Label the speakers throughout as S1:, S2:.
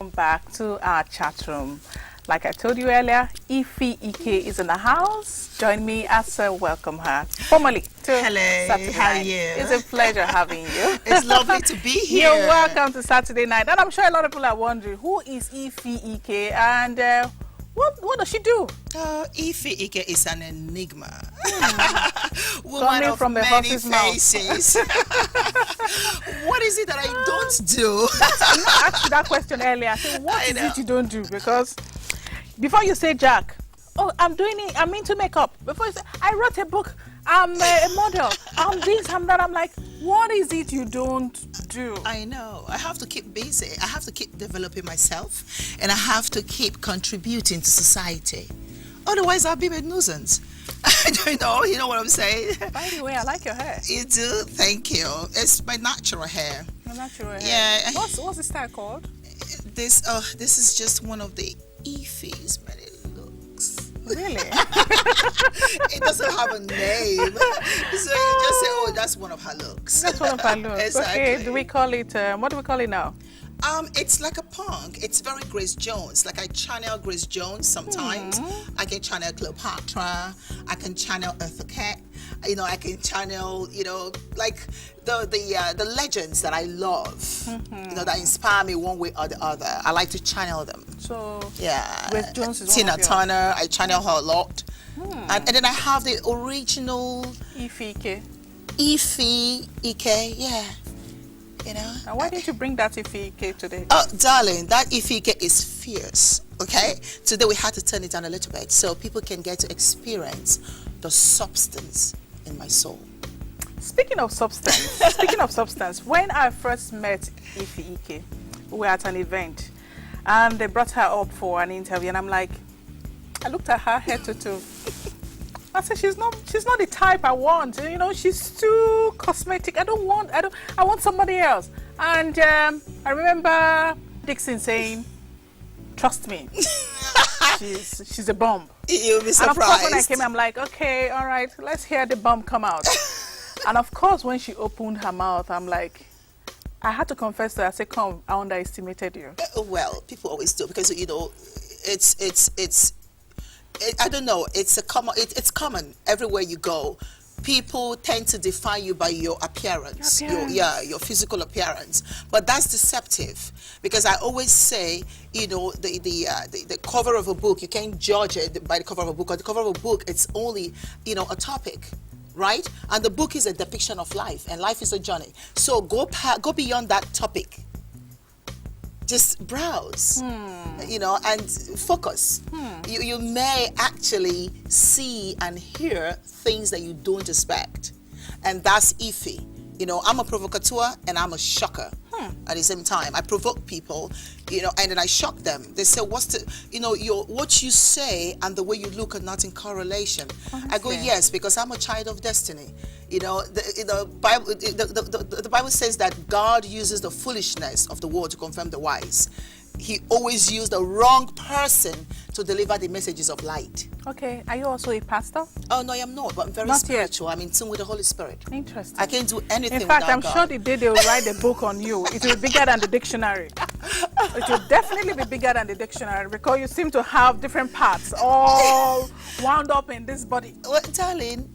S1: Welcome back to our chat room. Like I told you earlier, Eefy Ike is in the house. Join me as I welcome her formally to Saturday
S2: how are
S1: night.
S2: you?
S1: It's a pleasure having you.
S2: It's lovely to be here.
S1: You're welcome to Saturday night. And I'm sure a lot of people are wondering, who is Eefy Ike and what does she do?
S2: Eefy Ike is an enigma. Woman
S1: Coming
S2: of
S1: from the
S2: many
S1: horse's mouth.
S2: faces. What is it that I don't do?
S1: I asked you that question earlier. I said, what is it you don't do? Because before you say Jack, oh, I'm doing it, I'm into makeup. Before you say, I wrote a book, I'm a model, I'm this, I'm that. I'm like, what is it you don't do?
S2: I know. I have to keep busy. I have to keep developing myself. And I have to keep contributing to society. Otherwise, I'll be a nuisance. I don't know. You know what I'm saying?
S1: By the way, I like your hair.
S2: You do? Thank you. It's my natural hair.
S1: Your natural hair.
S2: Yeah.
S1: What's the style called?
S2: This is just one of the Eefy's many looks.
S1: Really?
S2: It doesn't have a name. So you just say, oh, that's one of her looks.
S1: That's one of her looks.
S2: Exactly.
S1: Okay, do we call it, what do we call it now?
S2: It's like a punk. It's very Grace Jones. Like I channel Grace Jones sometimes. I can channel Cleopatra. I can channel Thecla. You know, I can channel, you know, like the legends that I love. You know, that inspire me one way or the other. I like to channel them.
S1: So
S2: yeah,
S1: Grace Jones is
S2: Tina
S1: one of
S2: Turner. I channel her a lot. And then I have the original
S1: Eefy Ike.
S2: Eefy Ike. Yeah. You know.
S1: And why didn't you bring that Eefy Ike today?
S2: Oh, darling, that Eefy Ike is fierce. Okay, today we had to turn it down a little bit so people can get to experience the substance in my soul.
S1: Speaking of substance, when I first met Eefy Ike, we were at an event, and they brought her up for an interview, and I'm like, I looked at her head to toe. I said, she's not the type I want. You know, she's too cosmetic. I want somebody else. And I remember Dixon saying, trust me, she's a bomb.
S2: You'll be surprised.
S1: And of course, when I came, I'm like, okay, all right, let's hear the bomb come out. And of course, when she opened her mouth, I'm like, I had to confess to her. I said, come, I underestimated you.
S2: Well, people always do because, you know, I don't know. It's common everywhere you go. People tend to define you by your appearance, your physical appearance. But that's deceptive because I always say, you know, the cover of a book, you can't judge it by the cover of a book. Or the cover of a book, it's only, you know, a topic, right? And the book is a depiction of life, and life is a journey. So go beyond that topic. Just browse, you know, and focus. You may actually see and hear things that you don't expect. And that's Eefy. You know, I'm a provocateur and I'm a shocker at the same time. I provoke people, you know, and then I shock them. They say, what you say and the way you look are not in correlation. I go, yes, because I'm a child of destiny. You know, the Bible says that God uses the foolishness of the world to confirm the wise. He always used the wrong person to deliver the messages of light.
S1: Okay, are you also a pastor?
S2: Oh, no, I am not, but I'm very spiritual. I'm in tune with the Holy Spirit.
S1: Interesting.
S2: I can't do anything
S1: In fact,
S2: without
S1: I'm
S2: God.
S1: sure the day they'll write a book on you, it will be bigger than the dictionary. It will definitely be bigger than the dictionary because you seem to have different parts all wound up in this body.
S2: Well, darling,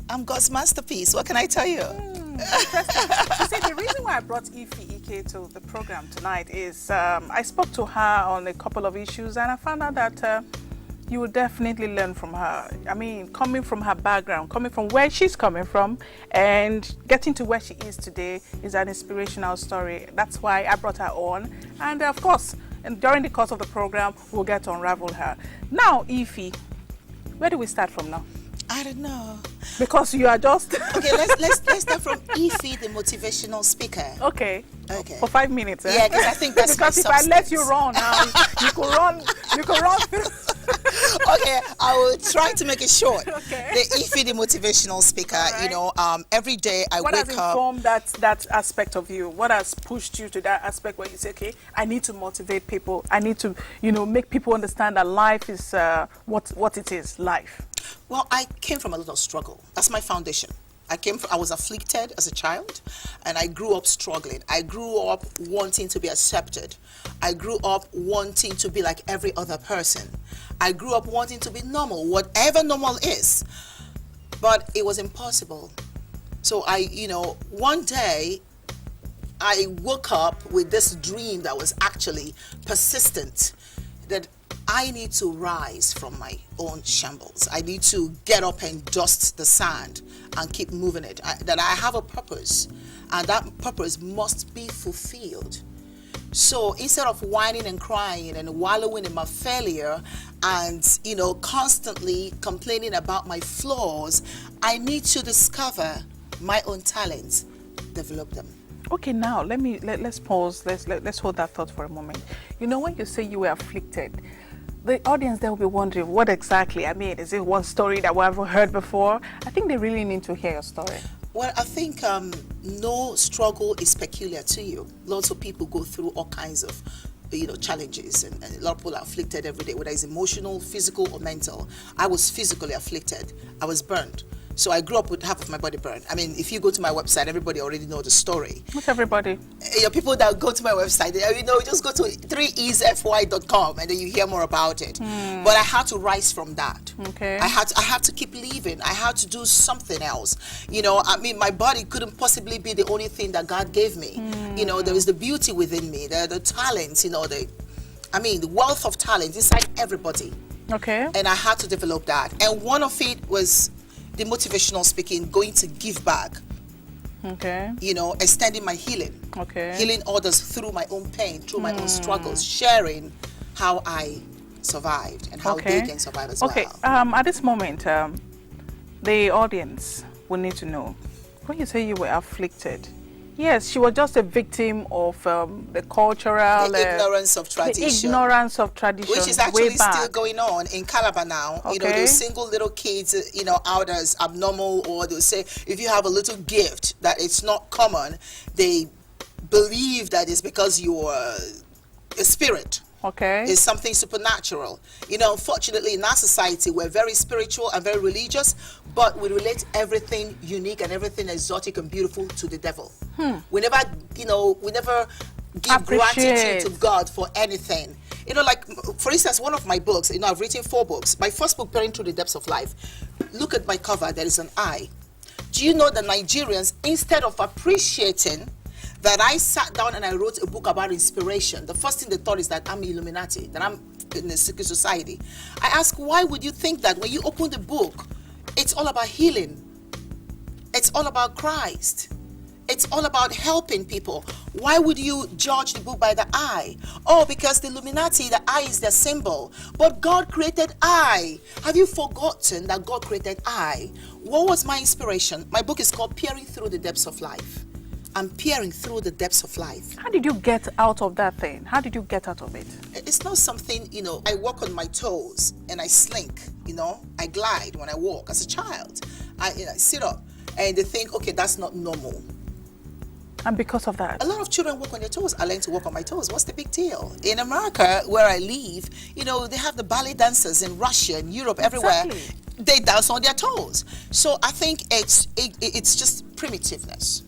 S2: I'm God's masterpiece. What can I tell you?
S1: Interesting. You see, the reason why I brought Eefy Ike to the program tonight is I spoke to her on a couple of issues and I found out that you will definitely learn from her. I mean, coming from her background, coming from where she's coming from and getting to where she is today is an inspirational story. That's why I brought her on. And of course, during the course of the program, we'll get to unravel her. Now, Eefy, where do we start from now?
S2: I don't know.
S1: Because you are just...
S2: Okay, let's start from Eefy, the motivational speaker.
S1: Okay.
S2: Okay.
S1: For 5 minutes.
S2: Yeah, because I think that's
S1: because if I let you run now, you could run through.
S2: Okay, I will try to make it short.
S1: Okay.
S2: The Eefy, the motivational speaker. Right. You know, every day I wake up. What has
S1: informed that aspect of you? What has pushed you to that aspect where you say, okay, I need to motivate people. I need to, you know, make people understand that life is what it is, life.
S2: Well, I came from a lot of struggle. That's my foundation. I was afflicted as a child, and I grew up struggling. I grew up wanting to be accepted. I grew up wanting to be like every other person. I grew up wanting to be normal, whatever normal is. But it was impossible. So one day, I woke up with this dream that was actually persistent, that I need to rise from my own shambles. I need to get up and dust the sand and keep moving it. That I have a purpose, and that purpose must be fulfilled. So instead of whining and crying and wallowing in my failure and, constantly complaining about my flaws, I need to discover my own talents, develop them.
S1: Okay, now let's pause. Let's hold that thought for a moment. When you say you were afflicted, the audience, they'll be wondering what exactly. I mean, is it one story that we haven't heard before? I think they really need to hear your story.
S2: Well, I think no struggle is peculiar to you. Lots of people go through all kinds of challenges, and a lot of people are afflicted every day, whether it's emotional, physical, or mental. I was physically afflicted. I was burned. So I grew up with half of my body burned. I mean, if you go to my website, everybody already know the story.
S1: What's everybody?
S2: People that go to my website, just go to 3esfy.com and then you hear more about it. But I had to rise from that.
S1: Okay.
S2: I had to keep living. I had to do something else. My body couldn't possibly be the only thing that God gave me. There is the beauty within me, the talents, the wealth of talent inside everybody.
S1: Okay.
S2: And I had to develop that. And one of it was the motivational speaking, going to give back.
S1: Okay.
S2: Extending my healing.
S1: Okay.
S2: Healing others through my own pain, through my own struggles, sharing how I survived and how they can survive as well.
S1: Okay. At this moment, the audience will need to know, when you say you were afflicted, yes, she was just a victim of the cultural...
S2: The ignorance of tradition.
S1: The ignorance of tradition.
S2: Which is actually still going on in Calabar now.
S1: Okay.
S2: Those single little kids, out as abnormal, or they'll say, if you have a little gift that it's not common, they believe that it's because you're a spirit.
S1: Okay.
S2: It's something supernatural. Unfortunately, in our society, we're very spiritual and very religious, but we relate everything unique and everything exotic and beautiful to the devil. We never give gratitude to God for anything. Like, for instance, one of my books, I've written 4 books. My first book, Peering Through the Depths of Life. Look at my cover, there is an eye. Do you know that Nigerians, instead of appreciating that I sat down and I wrote a book about inspiration, the first thing they thought is that I'm Illuminati, that I'm in a secret society. I ask, why would you think that? When you open the book, it's all about healing. It's all about Christ. It's all about helping people. Why would you judge the book by the eye? Oh, because the Illuminati, the eye is their symbol. But God created eye. Have you forgotten that God created eye? What was my inspiration? My book is called Peering Through the Depths of Life. I'm peering through the depths of life.
S1: How did you get out of that thing? How did you get out of it?
S2: It's not something, I walk on my toes and I slink, I glide when I walk. As a child, I sit up and they think, okay, that's not normal.
S1: And because of that?
S2: A lot of children walk on their toes. I learned to walk on my toes. What's the big deal? In America, where I live, they have the ballet dancers in Russia and Europe, everywhere.
S1: Exactly.
S2: They dance on their toes. So I think it's just primitiveness.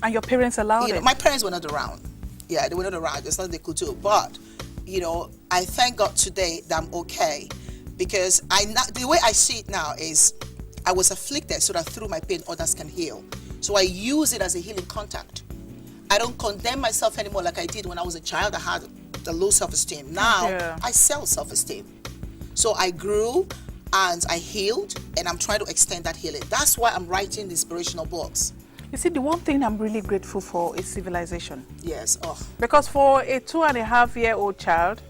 S1: And your parents allowed it?
S2: My parents were not around. Yeah, they were not around. There's nothing they could do. But, I thank God today that I'm okay. Because the way I see it now is I was afflicted so that through my pain, others can heal. So I use it as a healing contact. I don't condemn myself anymore like I did when I was a child. I had the low self-esteem. Now, I sell self-esteem. So I grew and I healed, and I'm trying to extend that healing. That's why I'm writing the inspirational books.
S1: You see, the one thing I'm really grateful for is civilization.
S2: Yes. Oh.
S1: Because for a 2.5-year-old child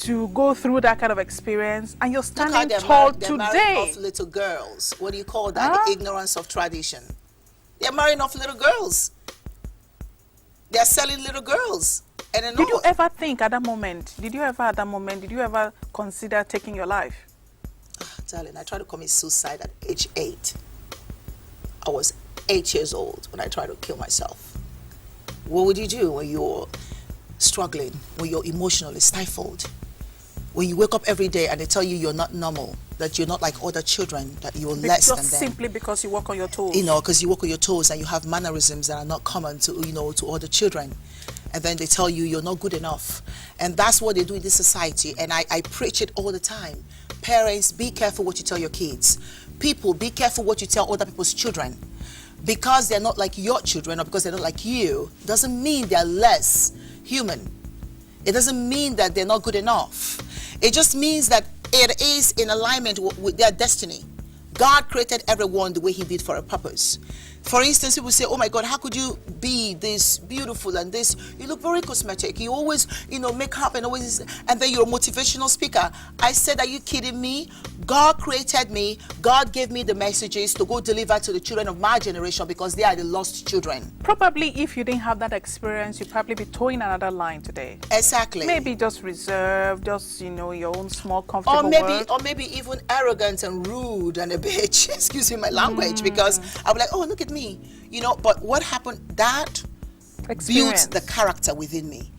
S1: to go through that kind of experience, and you're standing tall today.
S2: They're marrying off little girls. What do you call that? The ignorance of tradition. They're marrying off little girls. They're selling little girls. And
S1: did you ever think at that moment, did you ever consider taking your life?
S2: Darling, I tried to commit suicide at age 8. I was 8 years old when I tried to kill myself. What would you do when you're struggling, when you're emotionally stifled? When you wake up every day and they tell you you're not normal, that you're not like other children, that you're less than them.
S1: Simply because you walk on your toes.
S2: You know, because you walk on your toes and you have mannerisms that are not common to, you know, to other children. And then they tell you you're not good enough. And that's what they do in this society. And I preach it all the time. Parents, be careful what you tell your kids. People, be careful what you tell other people's children. Because they're not like your children or because they're not like you, doesn't mean they're less human. It doesn't mean that they're not good enough. It just means that it is in alignment with their destiny. God created everyone the way he did for a purpose. For instance, people say, oh my God, how could you be this beautiful and this? You look very cosmetic. You always, you know, make up and always, and then you're a motivational speaker. I said, are you kidding me? God created me. God gave me the messages to go deliver to the children of my generation because they are the lost children.
S1: Probably if you didn't have that experience, you'd probably be towing another line today.
S2: Exactly.
S1: Maybe just reserved, just, you know, your own small comfortable world.
S2: Or maybe even arrogant and rude and a bitch, excuse me my language, because I'm like, oh, look at me. You know, but what happened? That built the character within me.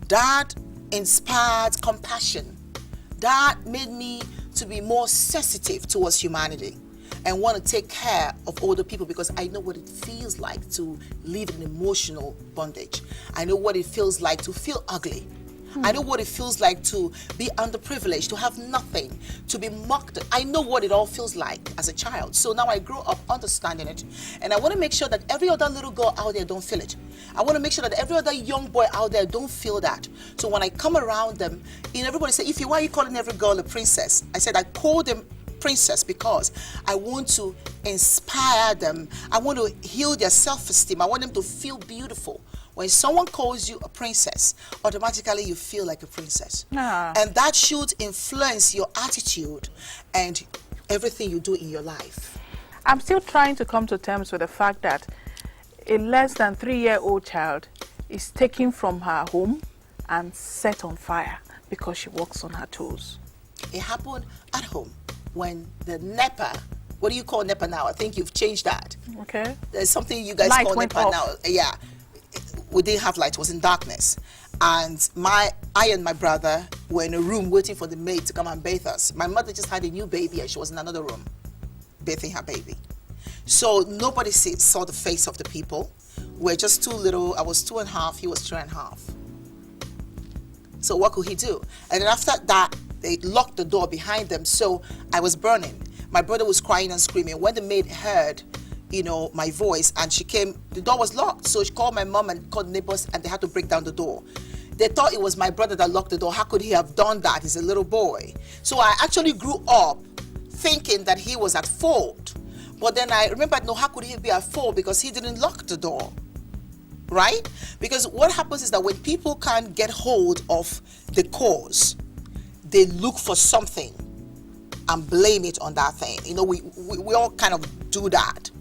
S2: That inspired compassion. That made me to be more sensitive towards humanity and want to take care of older people because I know what it feels like to live in emotional bondage. I know what it feels like to feel ugly. I know what it feels like to be underprivileged, to have nothing, to be mocked. I know what it all feels like as a child. So now I grow up understanding it. And I want to make sure that every other little girl out there don't feel it. I want to make sure that every other young boy out there don't feel that. So when I come around them, you know, everybody say, Eefy, why are you calling every girl a princess? I said, I call them princess because I want to inspire them. I want to heal their self-esteem. I want them to feel beautiful. When someone calls you a princess, automatically you feel like a princess. And that should influence your attitude and everything you do in your life.
S1: I'm still trying to come to terms with the fact that a less than 3-year-old child is taken from her home and set on fire because she walks on her toes.
S2: It happened at home when the Nipa, what do you call Nipa now? I think you've changed that.
S1: Okay.
S2: There's something you guys
S1: Light
S2: call
S1: went
S2: Nipa
S1: off.
S2: now. Yeah. We didn't have light, it was in darkness. And I and my brother were in a room waiting for the maid to come and bathe us. My mother just had a new baby and she was in another room bathing her baby. So nobody saw the face of the people. We're just too little. I was 2.5, he was 3.5. So what could he do? And then after that, they locked the door behind them. So I was burning. My brother was crying and screaming. When the maid heard, you know, my voice, and she came, the door was locked. So she called my mom and called neighbors and they had to break down the door. They thought it was my brother that locked the door. How could he have done that? He's a little boy. So I actually grew up thinking that he was at fault. But then I remembered, no, how could he be at fault? Because he didn't lock the door, right? Because what happens is that when people can't get hold of the cause, they look for something and blame it on that thing. You know, we all kind of do that.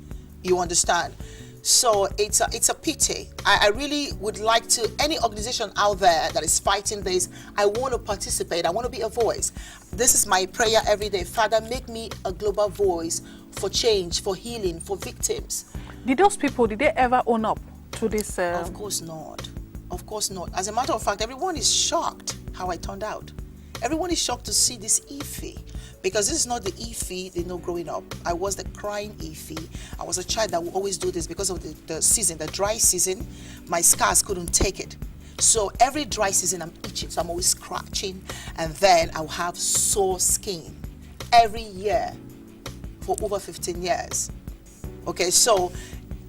S2: You understand? So it's a pity. I really would like to, any organization out there that is fighting this, I want to participate. I want to be a voice. This is my prayer every day. Father, make me a global voice for change, for healing, for victims.
S1: Did those people, did they ever own up to this?
S2: Of course not. Of course not. As a matter of fact, everyone is shocked how I turned out. Everyone is shocked to see this Eefy. Because this is not the Eefy they know growing up. I was the crying Eefy. I was a child that would always do this because of the season, the dry season. My scars couldn't take it. So every dry season I'm itching, so I'm always scratching. And then I'll have sore skin every year for over 15 years. Okay, so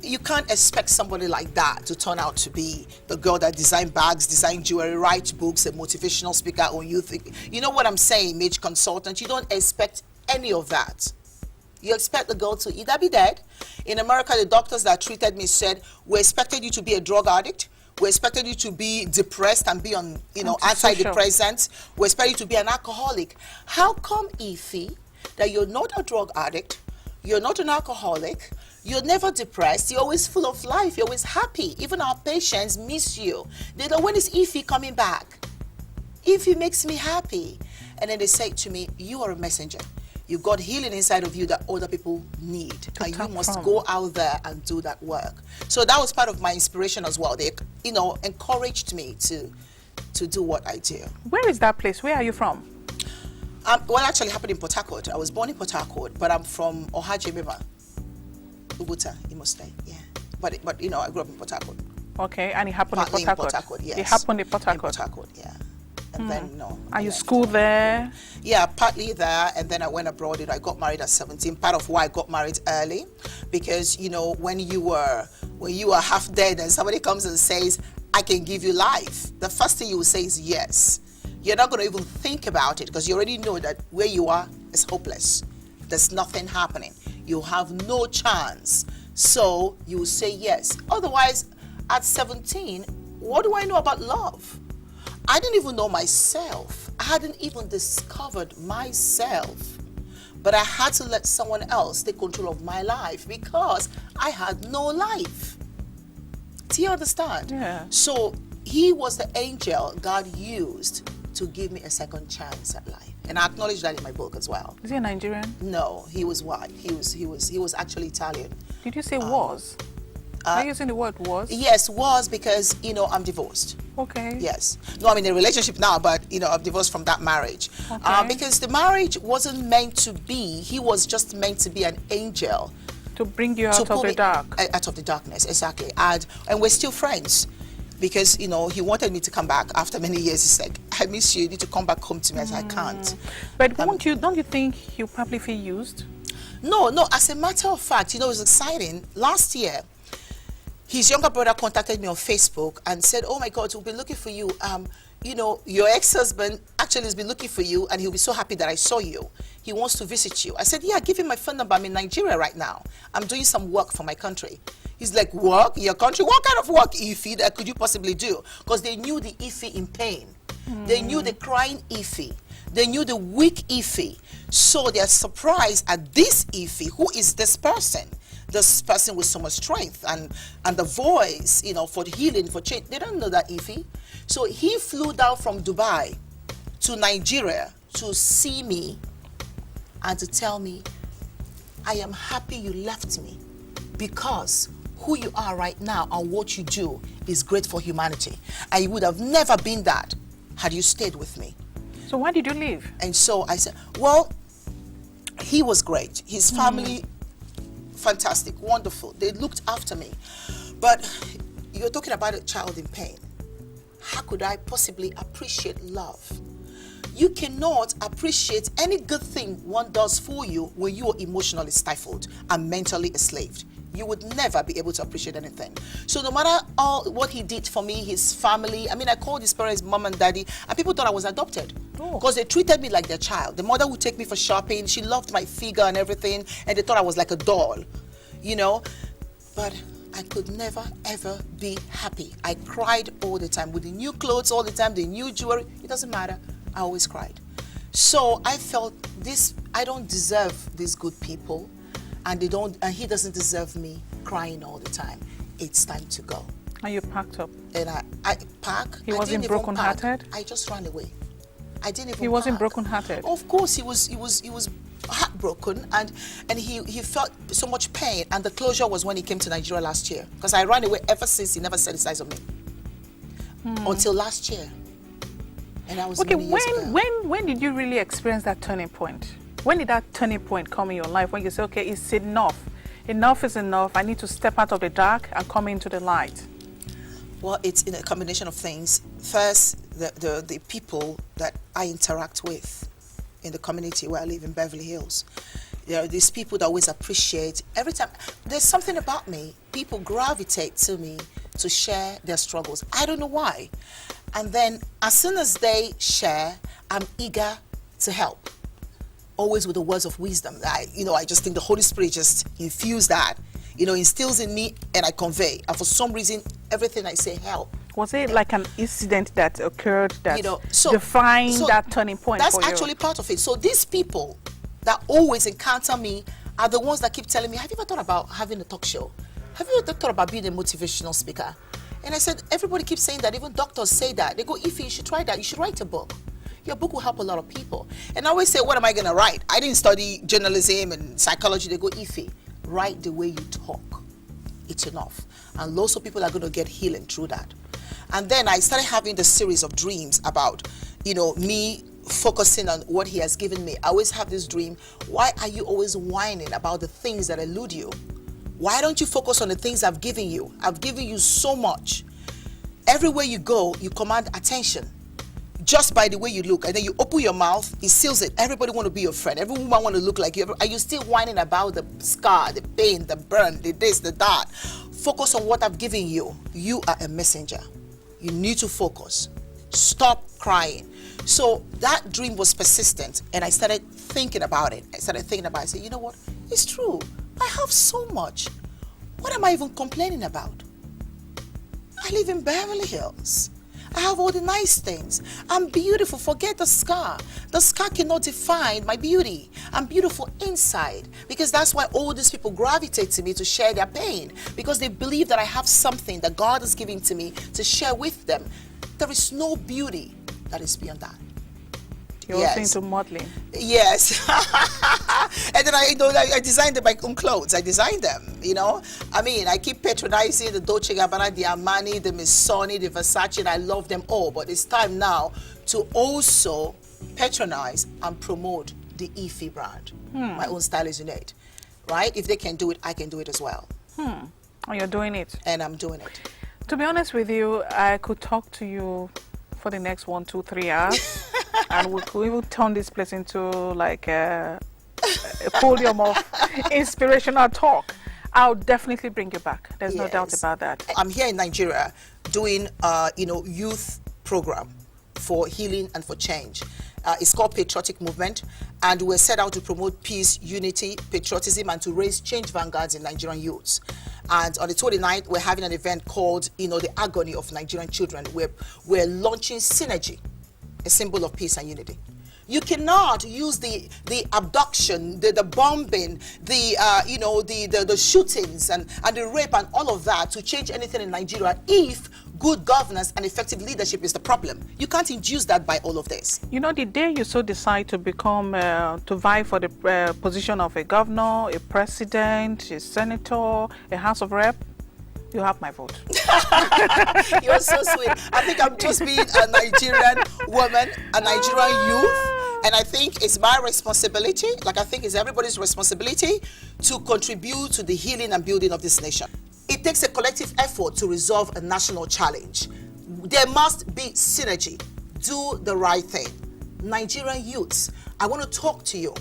S2: you can't expect somebody like that to turn out to be the girl that design bags, design jewelry, write books, a motivational speaker on youth. You know what I'm saying, image consultant? You don't expect any of that. You expect the girl to either be dead. In America, the doctors that treated me said, we expected you to be a drug addict. We expected you to be depressed and be on, you know, antidepressants. We expect you to be an alcoholic. How come, Eefy, that you're not a drug addict, you're not an alcoholic, you're never depressed, you're always full of life, you're always happy. Even our patients miss you. They know, when is Eefy coming back? Eefy makes me happy. And then they say to me, you are a messenger. You've got healing inside of you that other people need. And you must go out there and do that work. So that was part of my inspiration as well. They, you know, encouraged me to do what I do.
S1: Where is that place? Where are you from?
S2: Well, actually happened in Port Harcourt. I was born in Port Harcourt, but I'm from Ohajimima, Ubuta, Imo State. Yeah, but you know, I grew up in Port Harcourt.
S1: Okay, and it happened
S2: Partly
S1: in Port Harcourt.
S2: In Port Harcourt, yes.
S1: It happened in Port
S2: In
S1: Harcourt.
S2: Port Harcourt, yeah. And then no.
S1: Are you school there?
S2: Yeah, partly there, and then I went abroad. You know, I got married at 17. Part of why I got married early, because you know, when you are half dead and somebody comes and says, "I can give you life," the first thing you will say is yes. You're not going to even think about it because you already know that where you are is hopeless. There's nothing happening. You have no chance. So you will say yes. Otherwise, at 17, what do I know about love? I didn't even know myself. I hadn't even discovered myself. But I had to let someone else take control of my life because I had no life. Do you understand?
S1: Yeah.
S2: So he was the angel God used to give me a second chance at life. And I acknowledge that in my book as well.
S1: Is he a Nigerian?
S2: No, he was white. He was actually Italian.
S1: Did you say was? Are you using the word was?
S2: Yes, was because, you know, I'm divorced.
S1: Okay.
S2: Yes. No, I'm in a relationship now, but, you know, I'm divorced from that marriage.
S1: Okay.
S2: Because the marriage wasn't meant to be, he was just meant to be an angel.
S1: To bring you out of the dark.
S2: Out of the darkness, exactly. And we're still friends. Because, you know, he wanted me to come back after many years. He said, "I miss you. You need to come back home to me." I said, "I can't."
S1: But don't you think you probably feel used?
S2: No. As a matter of fact, you know, it was exciting. Last year, his younger brother contacted me on Facebook and said, "Oh my God, we'll be looking for you. You know, your ex-husband actually has been looking for you and he'll be so happy that I saw you. He wants to visit you." I said, "Yeah, give him my phone number. I'm in Nigeria right now. I'm doing some work for my country." He's like, "Work? Your country? What kind of work, Eefy, that could you possibly do?" Because they knew the Eefy in pain. They knew the crying Eefy. They knew the weak Eefy. So they're surprised at this Eefy. Who is this person? This person with so much strength and the voice, you know, for healing, for change. They don't know that Eefy. So he flew down from Dubai to Nigeria to see me and to tell me, "I am happy you left me because who you are right now and what you do is great for humanity. And you would have never been that had you stayed with me."
S1: So why did you leave?
S2: And so I said, well, he was great. His family, fantastic, wonderful. They looked after me. But you're talking about a child in pain. How could I possibly appreciate love? You cannot appreciate any good thing one does for you when you are emotionally stifled and mentally enslaved. You would never be able to appreciate anything. So no matter what he did for me, his family, I mean, I called his parents mom and daddy, and people thought I was adopted. Because they treated me like their child. The mother would take me for shopping. She loved my figure and everything, and they thought I was like a doll, you know. But I could never, ever be happy. I cried all the time with the new clothes all the time, the new jewelry. It doesn't matter. I always cried. So I felt I don't deserve these good people. And he doesn't deserve me crying all the time. It's time to go.
S1: And you packed up?
S2: And I packed.
S1: He wasn't broken-hearted?
S2: I just ran away. I didn't even
S1: He wasn't
S2: pack.
S1: broken-hearted?
S2: Of course, he was heartbroken and he felt so much pain. And the closure was when he came to Nigeria last year. Because I ran away ever since. He never set his eyes on me. Until last year. And I was
S1: okay,
S2: many years ago.
S1: when did you really experience that turning point? When did that turning point come in your life when you say, "Okay, it's enough. Enough is enough. I need to step out of the dark and come into the light"?
S2: Well, it's in a combination of things. First, the people that I interact with in the community where I live in Beverly Hills. There are these people that always appreciate. Every time there's something about me, people gravitate to me to share their struggles. I don't know why. And then as soon as they share, I'm eager to help. Always with the words of wisdom. I just think the Holy Spirit just infused that, instills in me, and I convey. And for some reason, everything I say help.
S1: Was it like an incident that occurred that
S2: so
S1: defined that turning point for you?
S2: That's actually part of it. So these people that always encounter me are the ones that keep telling me, "Have you ever thought about having a talk show? Have you ever thought about being a motivational speaker?" And I said, everybody keeps saying that. Even doctors say that. They go, "Eefy, you should try that. You should write a book. Your book will help a lot of people." And I always say, what am I going to write? I didn't study journalism and psychology. They go, "Eefy, write the way you talk. It's enough." And lots of people are going to get healing through that. And then I started having the series of dreams about, me focusing on what he has given me. I always have this dream. Why are you always whining about the things that elude you? Why don't you focus on the things I've given you? I've given you so much. Everywhere you go, you command attention. Just by the way you look, and then you open your mouth, it seals it. Everybody want to be your friend. Every woman want to look like you. Are you still whining about the scar, the pain, the burn, the this, the that? Focus on what I've given you. You are a messenger. You need to focus. Stop crying. So that dream was persistent, and I started thinking about it. I said, you know what? It's true. I have so much. What am I even complaining about? I live in Beverly Hills. I have all the nice things. I'm beautiful. Forget the scar. The scar cannot define my beauty. I'm beautiful inside, because that's why all these people gravitate to me to share their pain, because they believe that I have something that God is giving to me to share with them. There is no beauty that is beyond that.
S1: You're also into modeling.
S2: Yes. And then I designed my own clothes. I designed them, I mean, I keep patronizing the Dolce & Gabbana, the Armani, the Missoni, the Versace, and I love them all. But it's time now to also patronize and promote the Eefy brand. My own style is innate, right? If they can do it, I can do it as well.
S1: And you're doing it.
S2: And I'm doing it.
S1: To be honest with you, I could talk to you for the next 1, 2, 3 hours. And we could even turn this place into like a podium of inspirational talk. I'll definitely bring you back. There's no doubt about that.
S2: I'm here in Nigeria doing, youth program for healing and for change. It's called Patriotic Movement, and we're set out to promote peace, unity, patriotism, and to raise change vanguards in Nigerian youths. And on the 29th, we're having an event called, the agony of Nigerian children. We're launching Synergy, a symbol of peace and unity. You cannot use the abduction, the bombing, the shootings and the rape and all of that to change anything in Nigeria if good governance and effective leadership is the problem. You can't induce that by all of this. The
S1: day you so decide to become, to vie for the position of a governor, a president, a senator, a House of Rep, you have my vote.
S2: You're so sweet. I think I'm just being a Nigerian woman, a Nigerian youth, and I think it's my responsibility, like I think it's everybody's responsibility, to contribute to the healing and building of this nation. It takes a collective effort to resolve a national challenge. There must be synergy. Do the right thing. Nigerian youths, I want to talk to you.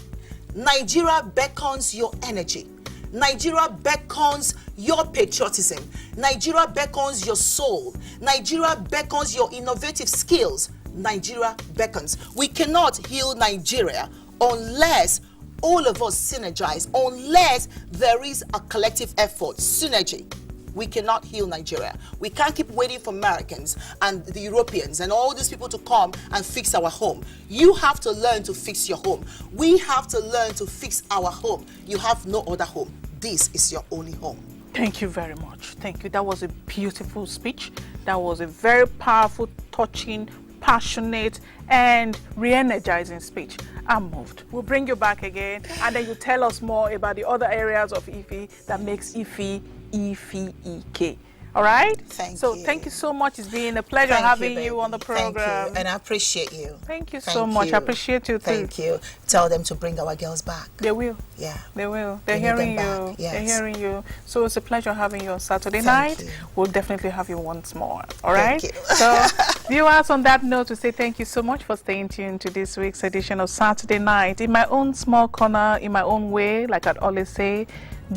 S2: Nigeria beckons your energy. Nigeria beckons your patriotism. Nigeria beckons your soul. Nigeria beckons your innovative skills. Nigeria beckons. We cannot heal Nigeria unless all of us synergize, unless there is a collective effort, synergy. We cannot heal Nigeria. We can't keep waiting for Americans and the Europeans and all these people to come and fix our home. You have to learn to fix your home. We have to learn to fix our home. You have no other home. This is your only home.
S1: Thank you very much. Thank you. That was a beautiful speech. That was a very powerful, touching, passionate, and re-energizing speech. I'm moved. We'll bring you back again, and then you tell us more about the other areas of Eefy that makes Eefy, Eefy. All right?
S2: Thank you.
S1: So thank you so much. It's been a pleasure having you on the program.
S2: Thank you. And I appreciate you.
S1: Thank you so much. I appreciate you too.
S2: Thank you. Tell them to bring our girls back.
S1: They will.
S2: Yeah.
S1: They will. They're hearing you.
S2: Yes.
S1: They're hearing you. So it's a pleasure having you on Saturday night. We'll definitely have you once more. All right?
S2: Thank you.
S1: So viewers, on that note, we say thank you so much for staying tuned to this week's edition of Saturday Night. In my own small corner, in my own way, like I'd always say,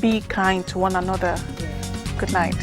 S1: be kind to one another. Good night.